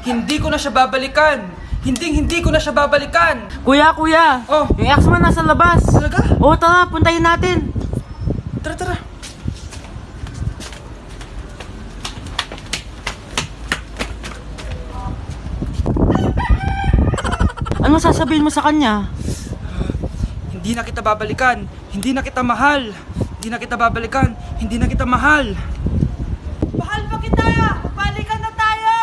Hindi ko na siya babalikan. Hindi ko na siya babalikan. Kuya! Oh. Yung ex mo nasa labas! Talaga? Oo, tara, puntayin natin! Tara. Ano sasabihin mo sa kanya? Hindi na kita babalikan. Hindi na kita mahal. Hindi na kita babalikan. Hindi na kita mahal. Mahal pa kita! Balikan na tayo!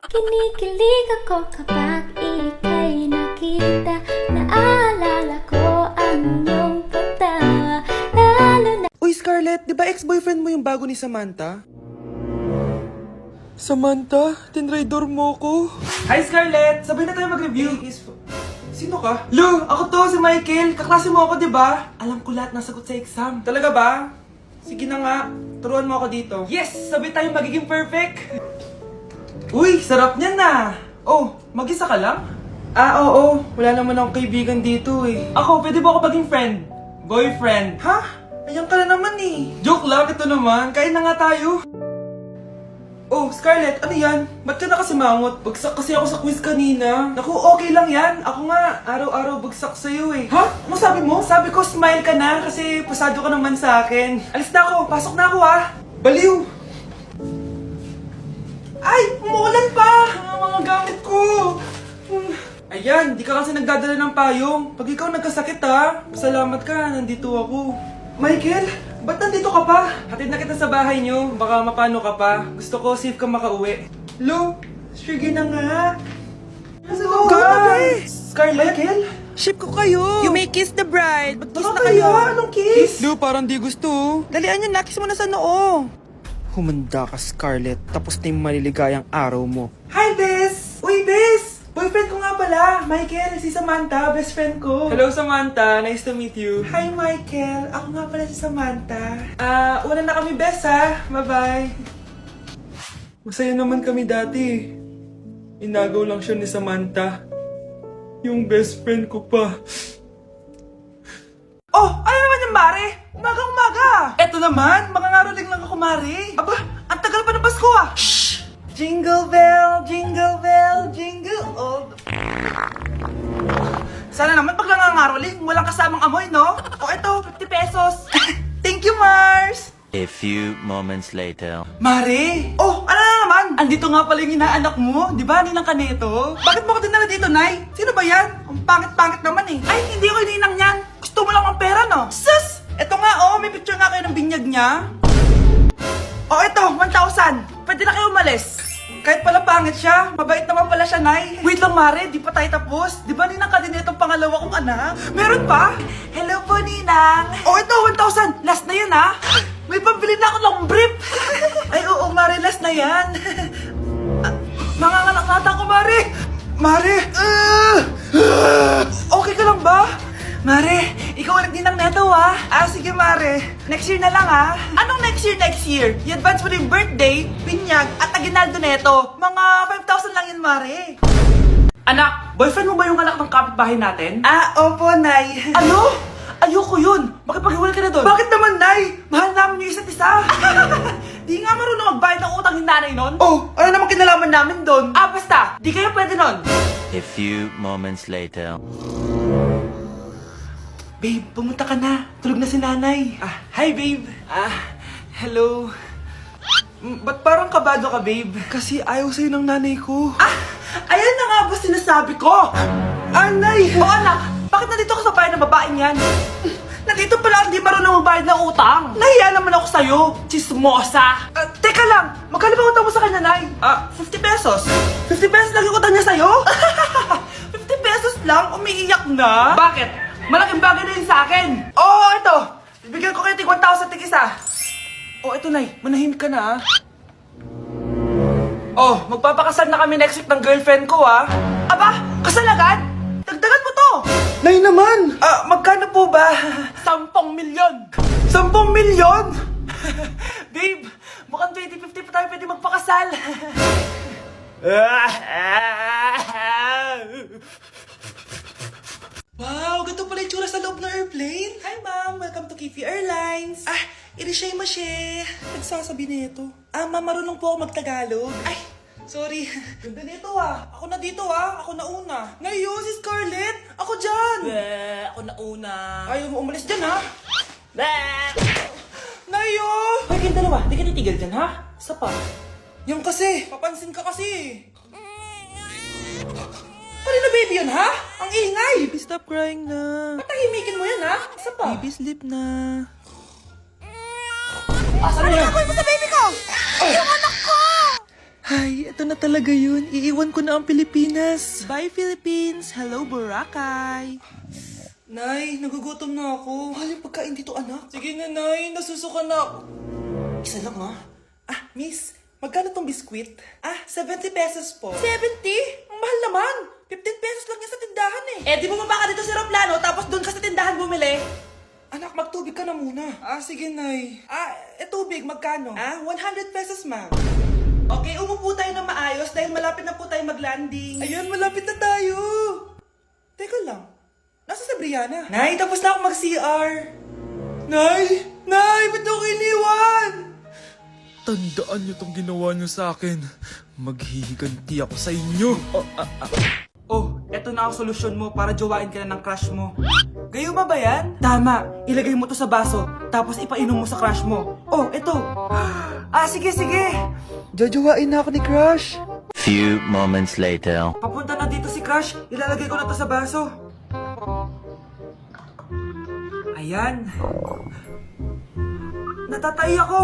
Kinikilig ako kapag ika'y nakita. Naalala ko ang iyong pagtawa. Lalo na Uy, Scarlett, di ba ex-boyfriend mo yung bago ni Samantha? Samantha, tinraidor mo ko. Hi, Scarlett! Sabay na tayo mag-review. Sino ka? Lu, ako to, si Michael. Kaklase mo ako, di ba? Alam ko lahat ng sagot sa exam. Talaga ba? Sige na nga, turuan mo ako dito. Yes! Sabay tayo magiging perfect! Uy, sarap niyan na! Oh, mag-isa ka lang? Oo. Wala naman akong kaibigan dito eh. Ako, pwede ba ako maging friend? Boyfriend? Ha? Ayan ka na naman eh. Joke lang, ito naman. Kain na nga tayo. Oh, Scarlett, ano yan? Ba't ka na kasi mangot? Bagsak kasi ako sa quiz kanina. Naku, okay lang yan. Ako nga, araw-araw bagsak sa'yo eh. Ha? Ano sabi mo? Sabi ko, smile ka na kasi pasado ka naman sa akin. Alis na ako, pasok na ako ha. Baliw! Ay, umuulan pa! Ang mga gamit ko! Ayan, di ka kasi nagdadala ng payong. Pag ikaw nagkasakit ha, salamat ka, nandito ako. Michael, ba't nandito ka pa? Hatid na kita sa bahay niyo, baka mapano ka pa. Gusto ko safe ka makauwi. Lo, sige na nga. Hello, Scarlett? Michael? Ship ko kayo. You may kiss the bride. Mag-kiss na kayo. kayo. Anong kiss? Lo, parang di gusto. Dalian nyo na, kiss mo na sa noo. Humanda ka, Scarlett. Tapos na yung maliligayang araw mo. Hi, Bes! Uy, Bes! Boyfriend ko nga pala, Michael, si Samantha, best friend ko. Hello, Samantha. Nice to meet you. Hi, Michael. Ako nga pala si Samantha. Una na kami, Bes, ha? Bye-bye. Masaya naman kami dati. Inagaw lang siya ni Samantha. Yung best friend ko pa. Oh! Ano naman yung Mare? Umaga-umaga! Eto naman, makangaraling lang ako, Mare. Aba, ang tagal pa ng Pasko ah! Shhh! Jingle bell, jingle bell, jingle all. Sana naman pag nangangaroling, walang kasamang amoy, no? O eto, 50 pesos. Thank you, Mars! A few moments later. Mare! Oh, ano na naman? Andito nga pala yung inaanak mo. Di ba, ninang ka nito? Bakit mo ko dinala dito, Nay? Sino ba yan? Ang pangit-pangit naman eh. Ay, hindi ko ninang yan. Gusto mo lang ang pera, no? Sus! Eto nga, oh. May picture nga kayo ng binyag niya. Oh, eto. 1,000. Pwede na kayo umalis. Kahit pala pangit siya, mabait naman pala siya, Nay. Wait lang, Mare. Di pa tayo tapos. Di ba ninang ka din itong pangalawa kong anak? Meron pa? Hello po, Ninang. Oh, ito. 1,000. Last na yun, ha? May pambili na ako ng brief! Ay, oo, Mare, last na yan. Manganganak nata ko, Mare! Mare! Okay ka lang ba? Mare, ikaw ang nagdinang neto, ha? Sige, Mare. Next year na lang, ha? Anong next year, next year? I-advance mo na yung birthday, pinyag, at aginaldo neto. Mga 5,000 lang yun, Mare. Anak, boyfriend mo ba yung anak ng kapitbahay natin? Opo, Nay. Ano? Ayoko yun! Makipaghiwalay ka na doon! Bakit naman, Nay? Mahal namin yung isa't isa! Di nga marunong magbayad ng utang yung nanay nun? Oh, ano naman kinalaman namin doon? Basta! Di kayo pwede nun! A few moments later. Babe, pumunta ka na. Tulog na si nanay. Hi, babe. Hello. Ba't parang kabado ka, babe? Kasi ayaw sa'yo ng nanay ko. Ayan na nga ba sinasabi ko? Nay! Oo, anak. Bakit nandito ka sa bahay ng babaeng yan? Nandito pala hindi marunong magbayad ng utang. Nahiya naman ako sa'yo, chismosa. Teka lang, magkano ba utang mo sa kanya, Nay? 50 pesos. 50 pesos lang yung utang niya sa'yo? 50 pesos lang? Umiiyak na? Bakit? Malaking bagay na yun sa akin. Oo, ito. Bibigyan ko kayo tig 1,000 tig isa. Ito, Nay. Manahimik ka na, magpapakasal na kami next week ng girlfriend ko, ha? Aba, kasal agad? Dagdagan mo to! Nay naman! Magkano po ba? 10 milyon! 10 milyon? Babe, mukhang 2050 pa tayo pwede magpakasal. Wow, ganito pala yung tsura sa loob ng airplane. Hi, ma'am. Welcome to Kifi Airlines. Irishay mashe. Nagsasabi na ito. Ma'am, marunong po ako magtagalog. Ay, Sorry. Ganda nito ah. Ako na dito ah. Ako na una. Ngayon, si Scarlett. Ako dyan. Ako na una. Ayaw mo umalis dyan ha. Nayo! Hoy, kayong dalawa, di ka titigil dyan, ha? Isa pa. Yan kasi. Papansin ka kasi. Kanina baby yun ha? Ang ingay. Baby, stop crying na. Patahimikin mo yan ha? Isa pa. Baby, sleep na. Asan mo yan? mo sa baby ko! Yung anak ko! Ay, ito na talaga yun. Iiwan ko na ang Pilipinas. Bye, Philippines! Hello, Boracay! Nay, nagugutom na ako. Mahal yung pagkain dito, anak. Sige na, Nay. Nasusuka na ako. Isa lang, ha? Miss, magkano tong biskwit? 70 pesos po. 70? Ang mahal naman. 15 pesos lang yan sa tindahan eh. Eh, di bumaba ka dito sa aeroplano, tapos doon ka sa tindahan bumili. Anak, magtubig ka na muna. Sige, Nay. Tubig, magkano? 100 pesos, ma'am. Okay, umupo tayo na maayos dahil malapit na po tayo mag-landing. Ayan, malapit na tayo. Teka lang. Nasa si Brianna? Nay, tapos na ako mag-CR. Nay! Nay! Ba't ako iniwan? Tandaan niyo tong ginawa niyo sa akin. Maghihiganti ako sa inyo. Oh, eto na ang solusyon mo para jowain ka na ng crush mo. Gayuma ba yan? Tama. Ilagay mo to sa baso, tapos ipainom mo sa crush mo. Oh, eto. Sige, sige. Jojowain na ako ni Crush. Few moments later. Papunta na dito si crush. Ilalagay ko na to sa baso. Ayan. Natatay ako.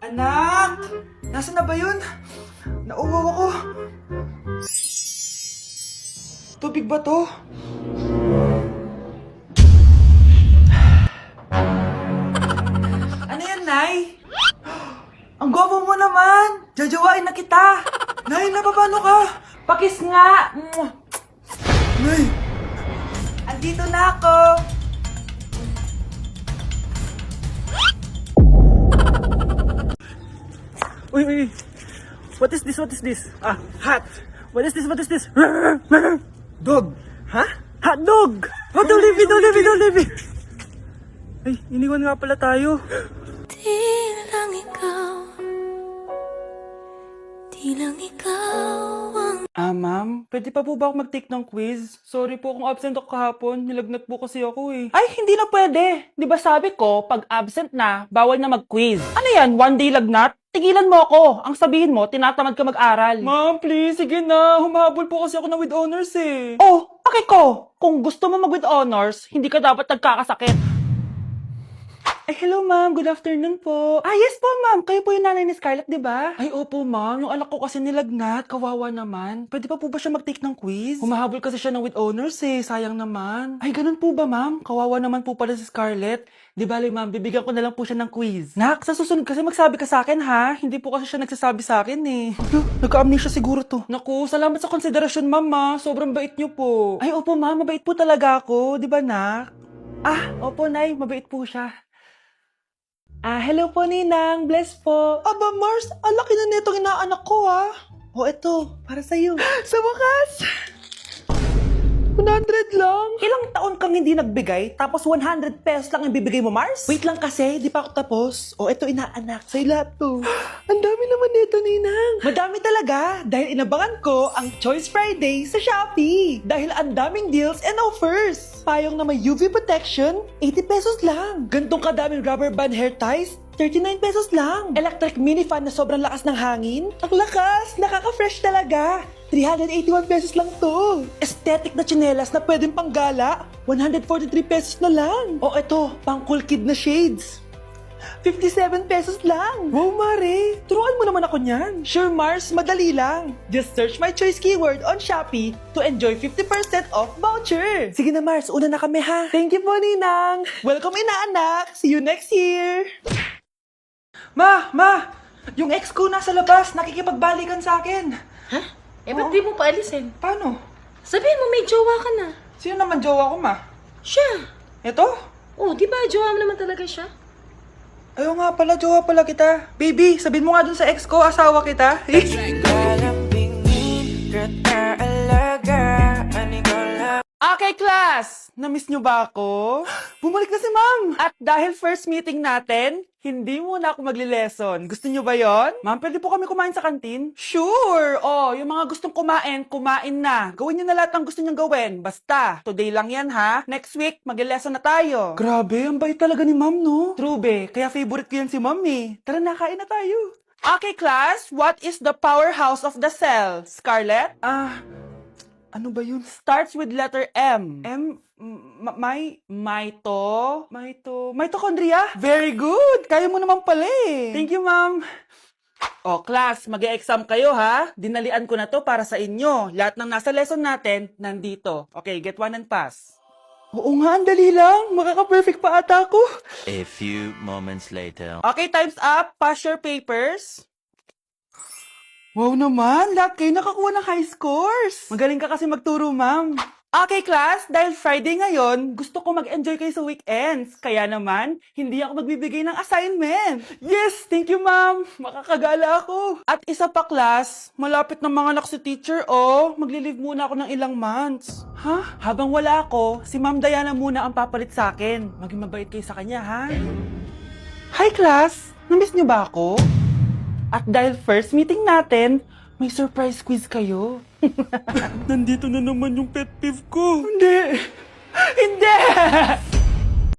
Anak! Nasaan na ba yun? Nauwaw ako. Tubig ba to? Ano yan, Nay? Ang gwapo mo naman! Jajawain na kita! Nay, napapano ka? Pakis nga! Nay! Andito na ako! Uy, uy. What is this? What is this? Hat. What is this? What is this? Dog! Ha? Hot dog! Oh, don't leave me, don't leave me, don't leave me! Ay, iniwan nga pala tayo. Di lang ikaw, di lang ikaw ang Ma'am, pwede pa po ba ako mag-take ng quiz? Sorry po kung absent ako kahapon. Nilagnat po kasi ako eh. Ay, hindi na pwede. Di ba sabi ko, pag absent na, bawal na mag-quiz. Ano yan, one day lagnat? Tigilan mo ako. Ang sabihin mo, tinatamad ka mag-aral. Ma'am, please, sige na. Humahabol po kasi ako na with honors eh. Oh, okay ko. Kung gusto mo mag-with honors, hindi ka dapat nagkakasakit. Ay, hello ma'am. Good afternoon po. Yes po, ma'am. Kayo po yung nanay ni Scarlett, di ba? Ay, opo ma'am. Yung anak ko kasi nilagnat. Kawawa naman. Pwede pa po ba siya mag-take ng quiz? Humahabol kasi siya ng with honors eh. Sayang naman. Ay, ganun po ba ma'am? Kawawa naman po pala si Scarlett. Di bale ma'am, bibigyan ko na lang po siya ng quiz. Nak, sa susunod kasi magsabi ka sa akin ha. Hindi po kasi siya nagsasabi sa akin eh. Nagka-amnesia siguro to. Naku, salamat sa konsiderasyon ma'am ha. Sobrang bait niyo po. Ay, opo ma'am. Mabait po talaga ako. Di ba nak? Opo nay. Mabait po siya. Hello po, Ninang. Bless po. Aba, Mars, ang laki na netong inaanak ko, ha? Eto, para sa'yo. Sa wakas! 100 lang. Ilang taon kang hindi nagbigay, tapos 100 pesos lang ang bibigay mo, Mars? Wait lang kasi, di pa ako tapos. Eto inaanak, sa'yo lahat to. Ang dami naman nito, Ninang. Madami talaga, dahil inabangan ko ang Choice Friday sa Shopee. Dahil ang daming deals and offers. Payong na may UV protection, 80 pesos lang. Gantong kadaming rubber band hair ties, 39 pesos lang. electric mini fan na sobrang lakas ng hangin, Ang lakas, nakaka-fresh talaga. 381 pesos lang to. aesthetic na tsinelas na pwedeng panggala, 143 pesos na lang. eto, pang cool kid na shades. 57 pesos lang. Wow, Mare, turuan mo naman ako niyan. Sure, Mars, madali lang. Just search my choice keyword on Shopee to enjoy 50% off voucher. Sige na, Mars, una na kami ha. Thank you po, Ninang. Welcome, inaanak. See you next year. Ma! Yung ex ko nasa labas, nakikipagbalikan sa akin. Ba't di mo paalisin? Paano? Sabihin mo may jowa ka na. Sino naman jowa ko, ma? Siya. Ito? Oh, di ba jowa mo naman talaga siya? Ayaw nga pala, jowa pala kita. Baby, sabihin mo nga dun sa ex ko, asawa kita. Okay, class! Na-miss nyo ba ako? Bumalik na si ma'am! At dahil first meeting natin, hindi muna ako magli-lesson. Gusto nyo ba yon? Ma'am, pwede po kami kumain sa kantin? Sure! Oh, yung mga gustong kumain, kumain na. Gawin nyo na lahat ng gusto nyong gawin. Basta, today lang yan ha. Next week, magli-lesson na tayo. Grabe, ang bait talaga ni ma'am, no? True, be. Kaya favorite ko yan si ma'am eh. Tara na, kain na tayo. Okay, class. What is the powerhouse of the cell? Scarlett? Ano ba yun? Starts with letter M. Mitochondria? Very good! Kaya mo naman pala eh. Thank you, ma'am. O, class, mag-e-exam kayo ha. Dinalian ko na to para sa inyo. Lahat ng nasa lesson natin, nandito. Okay, get one and pass. Oo nga, ang dali lang. Makaka-perfect pa ata ako. A few moments later. Okay, time's up. Pass your papers. Wow naman, lahat kayo nakakuha ng high scores. Magaling ka kasi magturo, ma'am. Okay, class, dahil Friday ngayon, gusto ko mag-enjoy kayo sa weekends. Kaya naman, hindi ako magbibigay ng assignment. Yes, thank you, ma'am. Makakagala ako. At isa pa, class, malapit na mga anak si teacher, oh. Magli-leave muna ako ng ilang months. Ha? Habang wala ako, si Ma'am Diana muna ang papalit sa akin. Maging mabait kayo sa kanya, ha? Hi, class. Namiss niyo ba ako? At dahil first meeting natin, may surprise quiz kayo. Nandito na naman yung pet peeve ko. Hindi! Hindi!